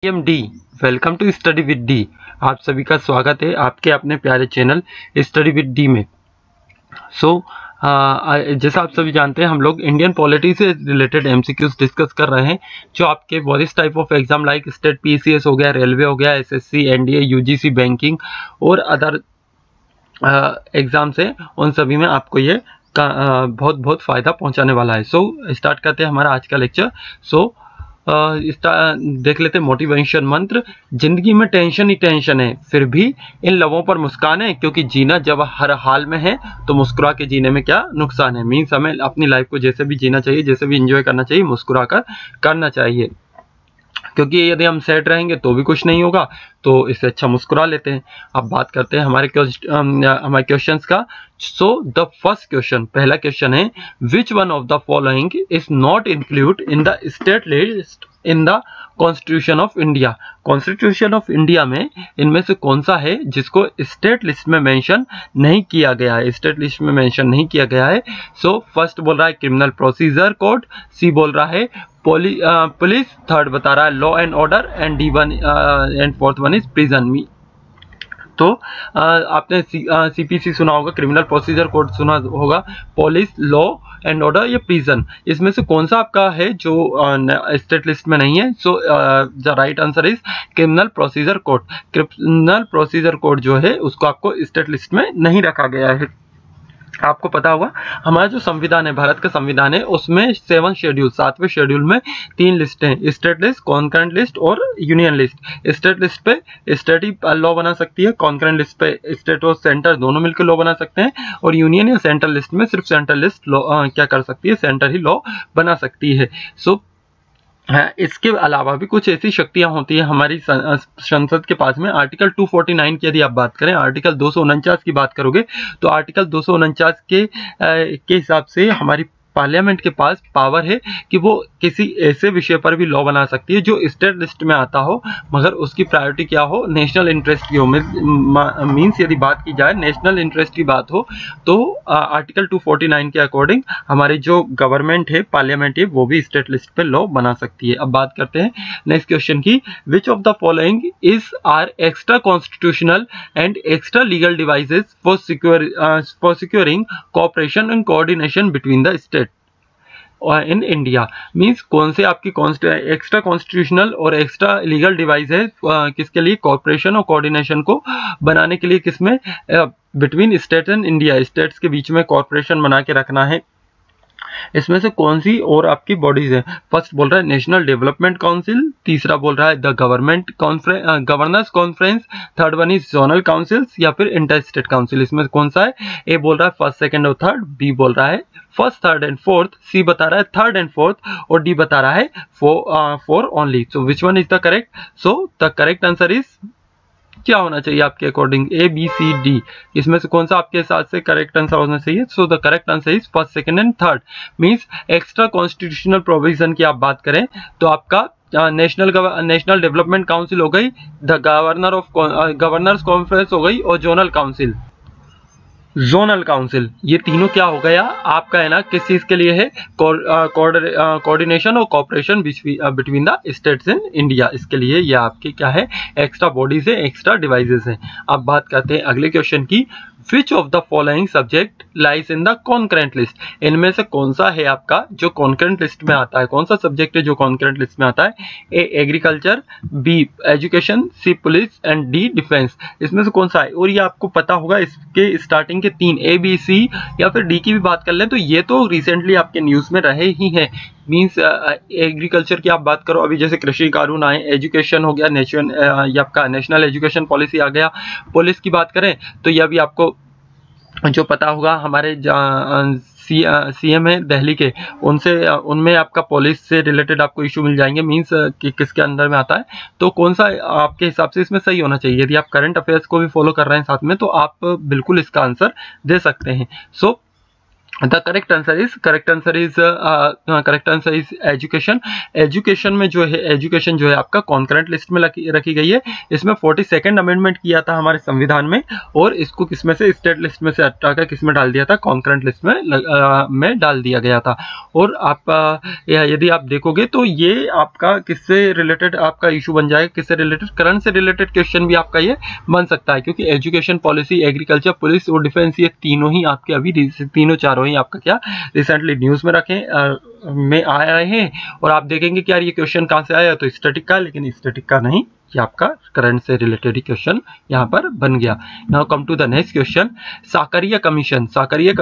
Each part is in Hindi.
D welcome to study with D. आप सभी का स्वागत है आपके अपने प्यारे चैनल स्टडी विद डी में। जैसा आप सभी जानते हैं हम लोग इंडियन पॉलिटी से रिलेटेड एमसीक्यूज डिस्कस कर रहे हैं जो आपके various type of exam like state PCS हो गया, रेलवे हो गया, एसएससी, एनडीए, यूजीसी, बैंकिंग और अदर एग्जाम्स है, उन सभी में आपको ये बहुत फ़ायदा पहुंचाने वाला है। स्टार्ट करते हैं हमारा आज का लेक्चर। देख लेते हैं मोटिवेशन मंत्र। जिंदगी में टेंशन ही टेंशन है, फिर भी इन लबों पर मुस्कान है, क्योंकि जीना जब हर हाल में है तो मुस्कुरा के जीने में क्या नुकसान है। मीन्स हमें अपनी लाइफ को जैसे भी जीना चाहिए, जैसे भी एंजॉय करना चाहिए, मुस्कुरा कर करना चाहिए, क्योंकि यदि हम सैड रहेंगे तो भी कुछ नहीं होगा, तो इससे अच्छा मुस्कुरा लेते हैं। अब बात करते हैं हमारे क्वेश्चंस का। द फर्स्ट क्वेश्चन, पहला क्वेश्चन है, which one of the following is not include in the state list in the constitution of India. Constitution of India में इनमें से कौन सा है जिसको स्टेट लिस्ट में मेंशन नहीं किया गया है, स्टेट लिस्ट में मेंशन नहीं किया गया है। फर्स्ट बोल रहा है क्रिमिनल प्रोसीजर कोड, सी बोल रहा है पुलिस, थर्ड बता रहा है law and order, and D1 and fourth one is prison. तो आपने सीपीसी सुना होगा, क्रिमिनल प्रोसीजर कोड सुना होगा, पुलिस, लॉ एंड ऑर्डर, ये प्रिजन, इसमें से कौन सा आपका है जो स्टेट लिस्ट में नहीं है? The right answer is criminal procedure code. Criminal procedure code जो है उसको आपको स्टेट लिस्ट में नहीं रखा गया है। आपको पता होगा हमारा जो संविधान है, भारत का संविधान है, उसमें 7वें शेड्यूल में 3 लिस्ट हैं, स्टेट लिस्ट, कॉन्करेंट लिस्ट और यूनियन लिस्ट। स्टेट लिस्ट पे स्टेट ही लॉ बना सकती है, कॉन्करेंट लिस्ट पे स्टेट और सेंटर दोनों मिलकर लॉ बना सकते हैं, और यूनियन या सेंट्रल लिस्ट में सिर्फ सेंट्रल लिस्ट लॉ क्या कर सकती है, सेंटर ही लॉ बना सकती है। इसके अलावा भी कुछ ऐसी शक्तियां होती हैं हमारी संसद के पास में। आर्टिकल 249 की यदि आप बात करें, आर्टिकल 249 की बात करोगे तो आर्टिकल 249 के हिसाब से हमारी पार्लियामेंट के पास पावर है कि वो किसी ऐसे विषय पर भी लॉ बना सकती है जो स्टेट लिस्ट में आता हो, मगर उसकी प्रायोरिटी क्या हो, नेशनल इंटरेस्ट की हो। मीन्स यदि बात की जाए नेशनल इंटरेस्ट की बात हो तो आर्टिकल 249 के अकॉर्डिंग हमारी जो गवर्नमेंट है, पार्लियामेंट है, वो भी स्टेट लिस्ट पे लॉ बना सकती है। अब बात करते हैं नेक्स्ट क्वेश्चन की। Which of the following is are extra constitutional and extra legal devices for securing cooperation and coordination between the state in India. Means कौन से आपकी एक्स्ट्रा कॉन्स्टिट्यूशनल और एक्स्ट्रा लीगल डिवाइस है किसके लिए, कॉर्पोरेशन और कोऑर्डिनेशन को बनाने के लिए, किसमें, between state and India, states के बीच में कॉर्पोरेशन बना के रखना है। इसमें से कौन सी और आपकी बॉडीज है? फर्स्ट बोल रहा है नेशनल डेवलपमेंट काउंसिल, तीसरा बोल रहा है the governors conference, third one is zonal councils या फिर इंटर स्टेट काउंसिल। इसमें कौन सा है? ए बोल रहा है फर्स्ट, सेकंड और थर्ड, बी बोल रहा है फर्स्ट, थर्ड एंड फोर्थ, सी बता रहा है थर्ड एंड फोर्थ, और डी बता रहा है four only. So which one is the correct? So the correct answer is क्या होना चाहिए आपके अकॉर्डिंग? ए, बी, सी, डी। इसमें से कौन सा आपके हिसाब से करेक्ट आंसर होना चाहिए? सो the correct answer is first, second and third. Means extra constitutional provision की आप बात करें तो आपका नेशनल डेवलपमेंट काउंसिल हो गई, द गवर्नर्स कॉन्फ्रेंस हो गई, और जोनल काउंसिल, ये तीनों क्या हो गया आपका, है ना, किस चीज के लिए है? कोऑर्डिनेशन और cooperation between the states in India, इसके लिए ये आपके क्या है, एक्स्ट्रा बॉडीज है, एक्स्ट्रा डिवाइसेस हैं। अब बात करते हैं अगले क्वेश्चन की। Which of the following subject lies in the concurrent list? इनमें से कौन सा है आपका जो कॉन्करेंट लिस्ट में आता है? कौन सा सब्जेक्ट है जो कॉन्करेंट लिस्ट में आता है? A, agriculture, B, education, C, police, and D, defence. इसमें से कौन सा है? और ये आपको पता होगा, इसके स्टार्टिंग के 3 ए, बी, सी या फिर डी की भी बात कर लें तो ये तो रिसेंटली आपके न्यूज में रहे ही हैं। मीन्स एग्रीकल्चर की आप बात करो, अभी जैसे कृषि कानून आए, एजुकेशन हो गया, आपका नेशनल एजुकेशन पॉलिसी आ गया, पुलिस की बात करें तो यह भी आपको जो पता होगा, हमारे सीएम है दिल्ली के, उनमें आपका पुलिस से रिलेटेड आपको इशू मिल जाएंगे। मींस कि किसके अंदर में आता है, तो कौन सा आपके हिसाब से इसमें सही होना चाहिए? यदि आप करंट अफेयर्स को भी फॉलो कर रहे हैं साथ में तो आप बिल्कुल इसका आंसर दे सकते हैं। The correct answer is education. Education में जो है, एजुकेशन जो है आपका कॉन्करेंट लिस्ट में रखी गई है। इसमें 42nd अमेंडमेंट किया था हमारे संविधान में, और इसको किसमें से, स्टेट लिस्ट में से हटाकर किसमें डाल दिया था, कॉन्करेंट लिस्ट में डाल दिया गया था। और आप यदि आप देखोगे तो ये आपका किससे रिलेटेड आपका इशू बन जाएगा, किससे रिलेटेड, करंट से रिलेटेड क्वेश्चन भी आपका ये बन सकता है, क्योंकि एजुकेशन पॉलिसी, एग्रीकल्चर, पुलिस और डिफेंस, ये तीनों ही आपके अभी तीनों चारों ही आपका क्या रिसेंटली न्यूज में में आ रहे हैं। और आप देखेंगे कि यार ये क्वेश्चन कहां से आया, तो स्टैटिक का, लेकिन स्टैटिक का नहीं, ये आपका करंट से रिलेटेड ही क्वेश्चन यहाँ पर बन गया। Now come to the next question. Sarkaria commission, Sarkaria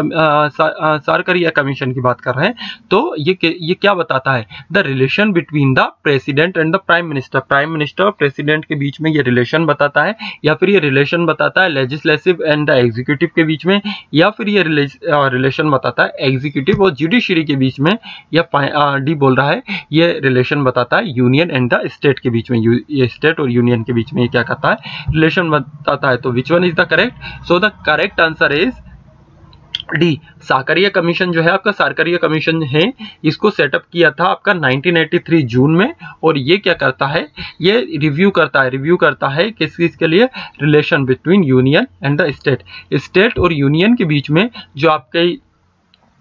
commission की बात कर रहे हैं। तो ये क्या बताता है, the relation between the president and the prime minister, prime minister और प्रेसिडेंट के बीच में ये रिलेशन बताता है, या फिर ये रिलेशन बताता है लेजिस्लेटिव एंड द एग्जीक्यूटिव के बीच में, या फिर ये रिलेशन बताता है एग्जीक्यूटिव और जुडिशरी के बीच में, या डी बोल रहा है ये रिलेशन बताता है यूनियन एंड द स्टेट के बीच में, ये स्टेट और यूनियन के बीच में ये क्या करता है, रिलेशन बताता है। तो which one is the correct, so the correct answer is D. Sarkaria commission जो है आपका, साकरिया कमीशन है, इसको सेटअप किया था आपका 1983 जून में, और ये क्या करता है, ये रिव्यू करता है किस चीज के लिए, relation between union and the state, state और यूनियन के बीच में जो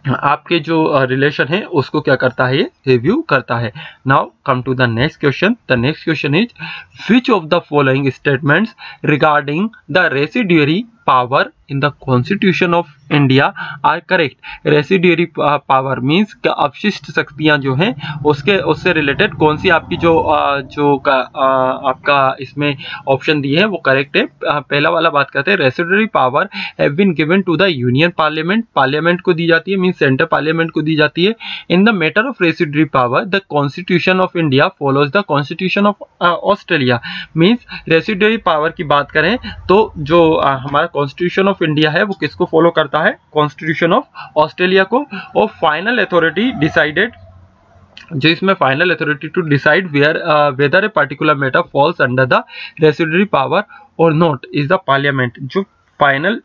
आपके जो रिलेशन है उसको क्या करता है, ये रिव्यू करता है। Now come to the next question. The next question is which of the following statements regarding the residuary power in the constitution of India are correct. Residuary power means अपशिष्ट शक्तियां जो हैं उससे रिलेटेड कौन सी आपकी आपका इसमें ऑप्शन दिए हैं वो करेक्ट है। पहला वाला बात करते हैं, residuary power have been given to the union parliament, parliament को दी जाती है, मींस सेंटर पार्लियामेंट को दी जाती है। In the matter of residuary power the constitution of India follows the constitution of Australia. Means residuary power की बात करें तो जो हमारा कॉन्स्टिट्यूशन ऑफ इंडिया है वो किसको फॉलो करता है, कॉन्स्टिट्यूशन ऑफ ऑस्ट्रेलिया को। और फाइनल अथॉरिटी डिसाइडेड, जो इसमें final authority to decide whether a particular matter falls under the residuary power और नॉट इज द पार्लियामेंट। जो फाइनल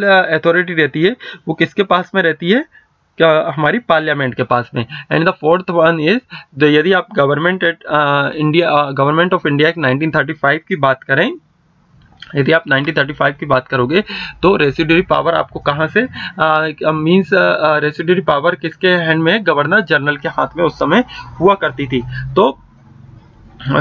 अथॉरिटी रहती है वो किसके पास में रहती है, हमारी पार्लियामेंट के पास में। And the fourth one is, यदि आप गवर्नमेंट ऑफ इंडिया 1935 की बात करें, यदि आप 1935 की बात करोगे तो रेसिड्यूरी पावर आपको कहां से मींस रेसिड्यूरी पावर किसके हैंड में, गवर्नर जनरल के हाथ में उस समय हुआ करती थी।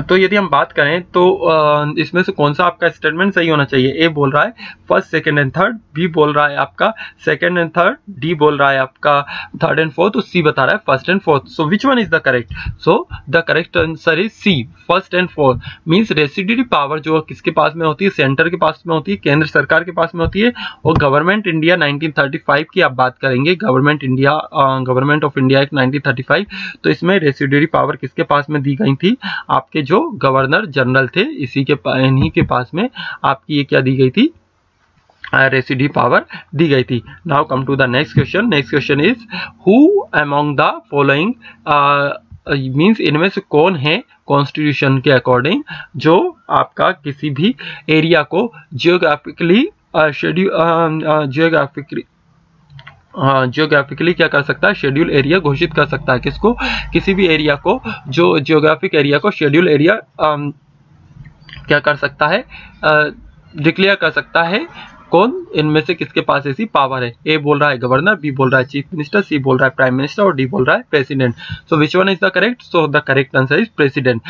तो यदि हम बात करें तो इसमें से कौन सा आपका स्टेटमेंट सही होना चाहिए। ए बोल रहा है first, second and third, B बोल रहा है आपका सेकंड एंड थर्ड, डी बोल रहा है आपका थर्ड एंड फोर्थ, और सी बता रहा है first and fourth. So which one is the correct, so the correct answer is C, first and fourth. Means residuary power जो किसके पास में होती है, सेंटर के पास में होती है, केंद्र सरकार के पास में होती है। और गवर्नमेंट इंडिया 1935 की आप बात करेंगे, गवर्नमेंट ऑफ इंडिया एक्ट 1935, तो इसमें रेसिड्यूरी पावर किसके पास में दी गई थी, आपके जो गवर्नर जनरल थे इन्हीं के पास में आपकी ये क्या दी गई थी, रेसिड्यूरी पावर दी गई थी। Now come to the next question. Next question is who among the following, means इनमें से कौन है कॉन्स्टिट्यूशन के अकॉर्डिंग जो आपका किसी भी एरिया को जियोग्राफिकली जियोग्राफिकली क्या कर सकता है, शेड्यूल एरिया घोषित कर सकता है। किसको, किसी भी एरिया को, जो जियोग्राफिक एरिया को शेड्यूल एरिया क्या कर सकता है, डिक्लेयर कर सकता है। कौन, इनमें से किसके पास ऐसी पावर है। ए बोल रहा है गवर्नर, बी बोल रहा है चीफ मिनिस्टर, सी बोल रहा है प्राइम मिनिस्टर, और डी बोल रहा है president. So which one is the correct, so the correct answer is president.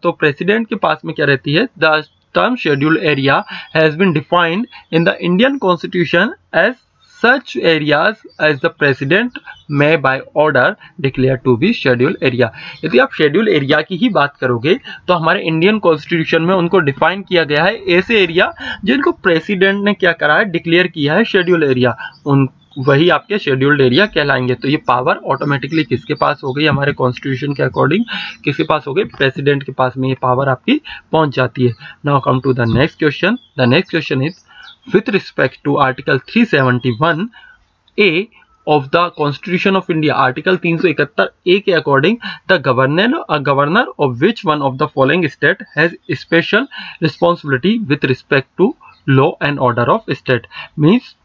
तो प्रेसिडेंट के पास में क्या रहती है, the term schedule area has been defined in the Indian constitution as such areas as the president may by order declare to be scheduled area। यदि आप शेड्यूल एरिया की ही बात करोगे तो हमारे इंडियन कॉन्स्टिट्यूशन में उनको डिफाइन किया गया है ऐसे एरिया जिनको प्रेसिडेंट ने क्या करा है, डिक्लेयर किया है शेड्यूल एरिया, उन वही आपके शेड्यूल्ड एरिया कहलाएंगे। तो ये पावर ऑटोमेटिकली किसके पास हो गई, हमारे कॉन्स्टिट्यूशन के अकॉर्डिंग किसके पास हो गई, प्रेसिडेंट के पास में ये पावर आपकी पहुंच जाती है। Now come to the next question. The next question is with respect to article 371A of the constitution of India, article 371A के according the governor of which one of the following state has special responsibility with respect to law and order of state। means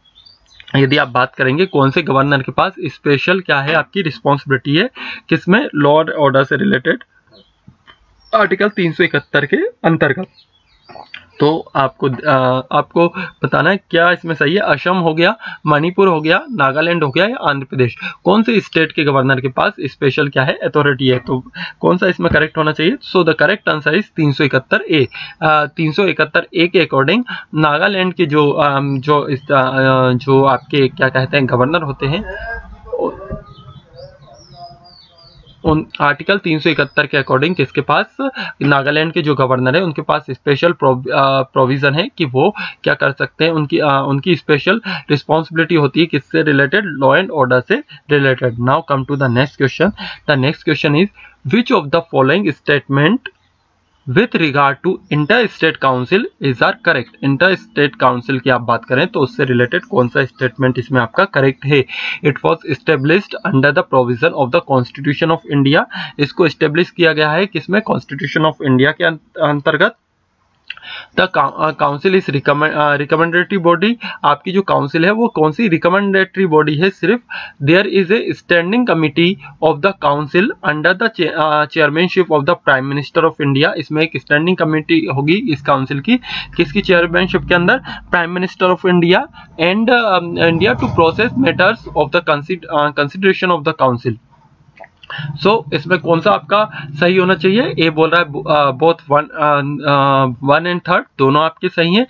यदि आप बात करेंगे कौन से गवर्नर के पास स्पेशल क्या है आपकी रिस्पॉन्सिबिलिटी है, किसमें, लॉ एंड ऑर्डर से रिलेटेड आर्टिकल 371 के अंतर्गत। तो आपको बताना है क्या इसमें सही है। असम हो गया, मणिपुर हो गया, नागालैंड हो गया या आंध्र प्रदेश, कौन से स्टेट के गवर्नर के पास स्पेशल क्या है अथॉरिटी है, तो कौन सा इसमें करेक्ट होना चाहिए। सो the correct answer is 371A। 371A के अकॉर्डिंग नागालैंड के जो आपके क्या कहते हैं गवर्नर होते हैं, उन आर्टिकल 371 के अकॉर्डिंग किसके पास, नागालैंड के जो गवर्नर है उनके पास स्पेशल प्रोविजन है कि वो क्या कर सकते हैं, उनकी स्पेशल रिस्पॉन्सिबिलिटी होती है किससे रिलेटेड, लॉ एंड ऑर्डर से related. Now come to the next question. The next question is which of the following statement with regard to inter state council is are correct. Inter state council की आप बात करें तो उससे रिलेटेड कौन सा स्टेटमेंट इसमें आपका करेक्ट है। It was established under the provision of the constitution of India. इसको एस्टेब्लिश किया गया है किसमें, कॉन्स्टिट्यूशन ऑफ इंडिया के अंतर्गत। The council is recommendatory body. आपकी जो काउंसिल है वो कौन सी रिकमेंडेटरी बॉडी है सिर्फ। There is a standing committee of the council under the chairmanship of the prime minister of India. इसमें एक स्टैंडिंग कमिटी होगी इस काउंसिल की, किसकी चेयरमैनशिप के अंदर, prime minister of India and India to process matters of the consideration of the council. So इसमें कौन सा आपका सही होना चाहिए। ए बोल रहा है बोथ 1 एंड 3 दोनों आपके सही हैं।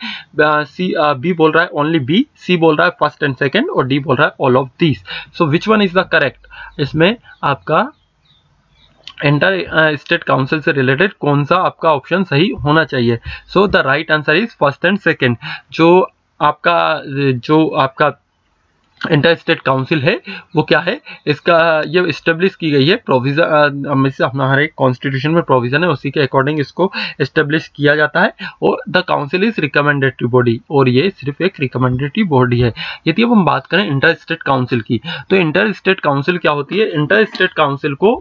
बी बोल रहा है ओनली बी, सी बोल रहा है फर्स्ट एंड सेकंड और डी बोल रहा है all of these. So which one is the correct. इसमें आपका इंटर स्टेट काउंसिल से रिलेटेड कौन सा आपका ऑप्शन सही होना चाहिए। So the right answer is first and second. जो आपका इंटर स्टेट काउंसिल है वो क्या है, इसका ये एस्टेब्लिश की गई है प्रोविजन, हमारे कॉन्स्टिट्यूशन में प्रोविजन है उसी के अकॉर्डिंग इसको एस्टेब्लिश किया जाता है। और the council is recommendatory body, और ये सिर्फ एक रिकमेंडेटरी बॉडी है। यदि अब हम बात करें इंटर स्टेट काउंसिल की, तो इंटर स्टेट काउंसिल क्या होती है। इंटर स्टेट काउंसिल को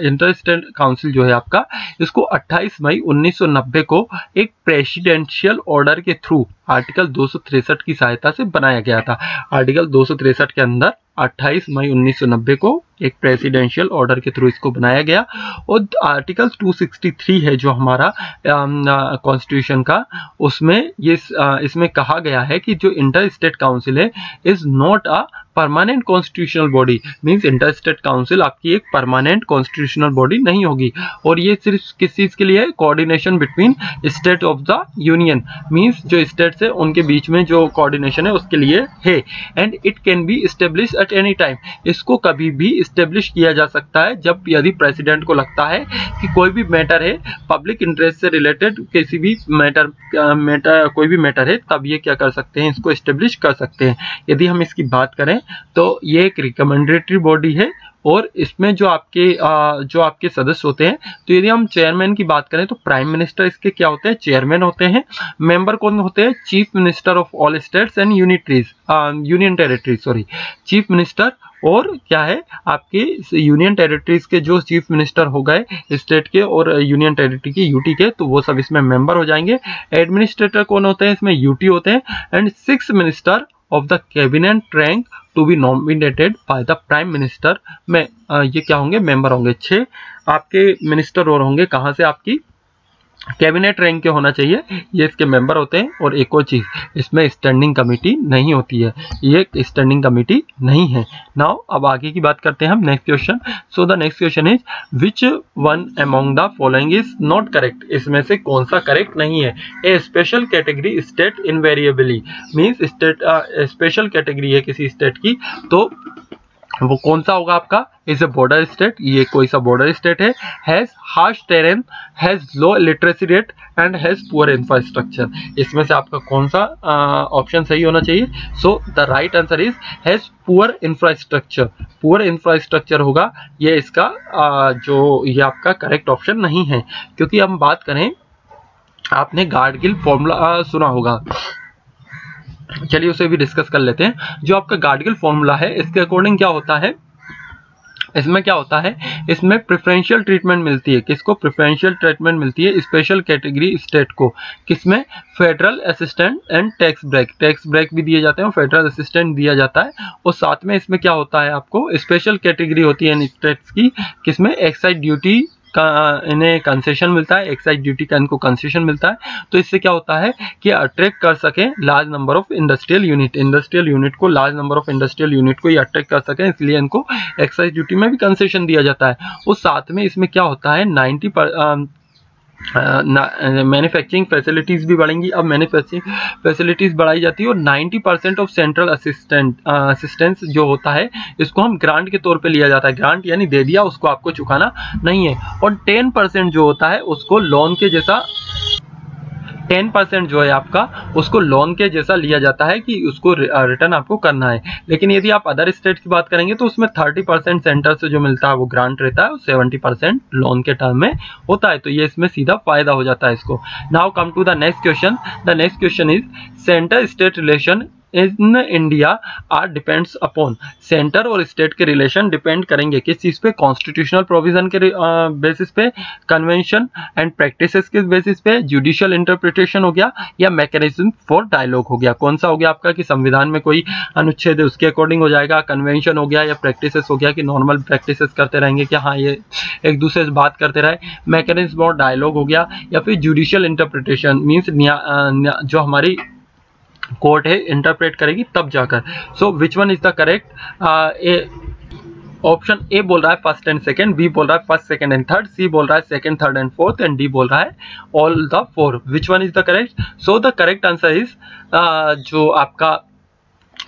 इंटर स्टेट काउंसिल जो है आपका, इसको 28 मई 1990 को एक प्रेसिडेंशियल ऑर्डर के थ्रू आर्टिकल 263 की सहायता से बनाया गया था। आर्टिकल 263 के अंदर 28 मई 1990 को एक प्रेसिडेंशियल ऑर्डर के थ्रू इसको बनाया गया। और आर्टिकल 263 है जो हमारा कॉन्स्टिट्यूशन का, उसमें ये इसमें कहा गया है कि जो इंटर स्टेट काउंसिल है is not a permanent constitutional body. Means inter state council आपकी एक परमानेंट कॉन्स्टिट्यूशनल बॉडी नहीं होगी। और ये सिर्फ किस चीज के लिए है, coordination between state of the union. Means जो स्टेट्स है उनके बीच में जो कोऑर्डिनेशन है उसके लिए है। And it can be establish at any time. इसको कभी भी एस्टेब्लिश किया जा सकता है जब यदि प्रेसिडेंट को लगता है कि कोई भी मैटर है पब्लिक इंटरेस्ट से रिलेटेड, किसी भी मैटर कोई भी मैटर है, तब ये क्या कर सकते हैं, इसको एस्टेब्लिश कर सकते हैं। यदि हम इसकी बात करें तो ये एक रिकमेंडेटरी बॉडी है। और इसमें जो आपके सदस्य होते हैं, तो यदि हम चेयरमैन की बात करें तो प्राइम मिनिस्टर इसके क्या होते हैं, चेयरमैन होते हैं। मेंबर कौन होते हैं, chief minister of all states and union territories, sorry chief minister. और क्या है आपके यूनियन टेरिटरीज के जो चीफ मिनिस्टर हो गए स्टेट के और यूनियन टेरिटरी के यूटी के, तो वो सब इसमें मेंबर हो जाएंगे। एडमिनिस्ट्रेटर कौन होते हैं, इसमें यूटी होते हैं। And 6 minister of the cabinet rank to be nominated by the prime minister में ये क्या होंगे, मेंबर होंगे। 6 आपके मिनिस्टर और होंगे कहाँ से, आपकी कैबिनेट रैंक के होना चाहिए, ये इसके मेंबर होते हैं। और एक और चीज, इसमें स्टैंडिंग कमेटी नहीं होती है, ये स्टैंडिंग कमेटी नहीं है। नाउ अब आगे की बात करते हैं हम next question. So the next question is which one among the following is not correct. इसमें से कौन सा करेक्ट नहीं है। A special category state invariably, means state special category है किसी स्टेट की, तो वो कौन सा होगा आपका, इज ए बॉर्डर स्टेट, ये कोई सा बॉर्डर स्टेट है। Has harsh terrain, has low literacy rate and has poor infrastructure. इसमें से आपका कौन सा ऑप्शन सही होना चाहिए। So the right answer is has poor infrastructure. Poor infrastructure होगा ये इसका जो ये आपका करेक्ट ऑप्शन नहीं है। क्योंकि हम बात करें, आपने गार्डगिल फॉर्मूला सुना होगा, चलिए उसे भी डिस्कस कर लेते हैं। जो आपका गार्डगिल फॉर्मूला है इसके अकॉर्डिंग क्या होता है, इसमें क्या होता है, इसमें प्रेफरेंशियल ट्रीटमेंट मिलती है। किसको प्रेफरेंशियल ट्रीटमेंट मिलती है? स्पेशल कैटेगरी स्टेट को। किसमें? Federal assistant and tax break भी दिए जाते हैं, फेडरल असिस्टेंट दिया जाता है। और साथ में इसमें क्या होता है, आपको स्पेशल कैटेगरी होती है स्टेट्स की, किसमें? एक्साइज ड्यूटी का इन्हें कंसेशन मिलता है, एक्साइज ड्यूटी का इनको कंसेशन मिलता है। तो इससे क्या होता है कि अट्रैक्ट कर सके large number of industrial unit को, large number of industrial unit को ये अट्रैक्ट कर सके, इसलिए इनको एक्साइज ड्यूटी में भी कंसेशन दिया जाता है। और साथ में इसमें क्या होता है, 90 मैन्युफैक्चरिंग फैसिलिटीज़ भी बढ़ेंगी। अब मैन्युफैक्चरिंग फैसिलिटीज़ बढ़ाई जाती है और 90% ऑफ सेंट्रल असिस्टेंस जो होता है इसको हम ग्रांट के तौर पे लिया जाता है। ग्रांट यानी दे दिया, उसको आपको चुकाना नहीं है। और 10% जो होता है उसको लोन के जैसा, 10% जो है आपका उसको लोन के जैसा लिया जाता है कि उसको रिटर्न आपको करना है। लेकिन यदि आप अदर स्टेट की बात करेंगे तो उसमें 30% सेंटर से जो मिलता है वो ग्रांट रहता है और 70% लोन के टर्म में होता है। तो ये इसमें सीधा फायदा हो जाता है इसको। Now come to the next question. The next question is centre state relation in India are depends upon. Centre और स्टेट के रिलेशन डिपेंड करेंगे किस चीज पे? कॉन्स्टिट्यूशनल प्रोविजन के बेसिस पे, कन्वेंशन एंड प्रैक्टिसेस के बेसिस पे, जुडिशियल इंटरप्रिटेशन हो गया, या मैकेनिज्म फॉर डायलॉग हो गया। कौन सा हो गया आपका? कि संविधान में कोई अनुच्छेद है उसके अकॉर्डिंग हो जाएगा, कन्वेंशन हो गया, या प्रैक्टिसेस हो गया कि नॉर्मल प्रैक्टिसेस करते रहेंगे कि हाँ ये एक दूसरे से बात करते रहे, मैकेनिज्म फॉर डायलॉग हो गया, या फिर जुडिशियल इंटरप्रिटेशन मीन्स जो हमारी कोर्ट है इंटरप्रेट करेगी तब जाकर। So which one is the correct? Option A बोल रहा है फर्स्ट एंड सेकंड, बी बोल रहा है फर्स्ट सेकंड एंड थर्ड, सी बोल रहा है second third and fourth, and D बोल रहा है all the four. Which one is the correct? So the correct answer is जो आपका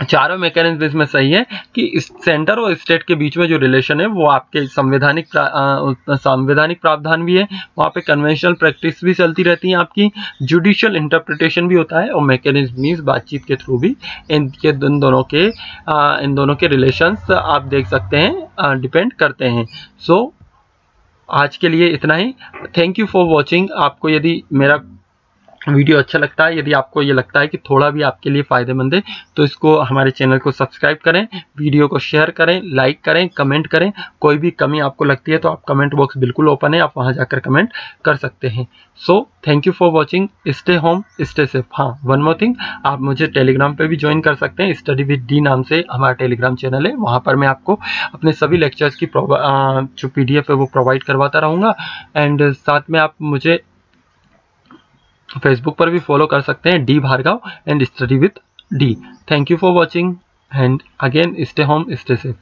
चारों मैकेनिज्म इसमें सही है कि सेंटर और स्टेट के बीच में जो रिलेशन है वो आपके संवैधानिक प्रावधान भी है, वहाँ पे कन्वेंशनल प्रैक्टिस भी चलती रहती है आपकी, जुडिशियल इंटरप्रिटेशन भी होता है, और मैकेनिज्म मीन्स बातचीत के थ्रू भी इन दोनों के रिलेशंस आप देख सकते हैं डिपेंड करते हैं। सो आज के लिए इतना ही। Thank you for watching. आपको यदि मेरा वीडियो अच्छा लगता है, यदि आपको ये लगता है कि थोड़ा भी आपके लिए फ़ायदेमंद है, तो इसको हमारे चैनल को सब्सक्राइब करें, वीडियो को शेयर करें, लाइक करें, कमेंट करें। कोई भी कमी आपको लगती है तो आप कमेंट बॉक्स बिल्कुल ओपन है, आप वहां जाकर कमेंट कर सकते हैं। So thank you for watching. Stay home stay safe. हाँ, वन मोर थिंग, आप मुझे टेलीग्राम पे भी ज्वाइन कर सकते हैं। स्टडी विद डी नाम से हमारा टेलीग्राम चैनल है, वहाँ पर मैं आपको अपने सभी लेक्चर्स की जो PDF है वो प्रोवाइड करवाता रहूँगा। एंड साथ में आप मुझे फेसबुक पर भी फॉलो कर सकते हैं, D Bhargav and study with D. Thank you for watching and again stay home stay safe.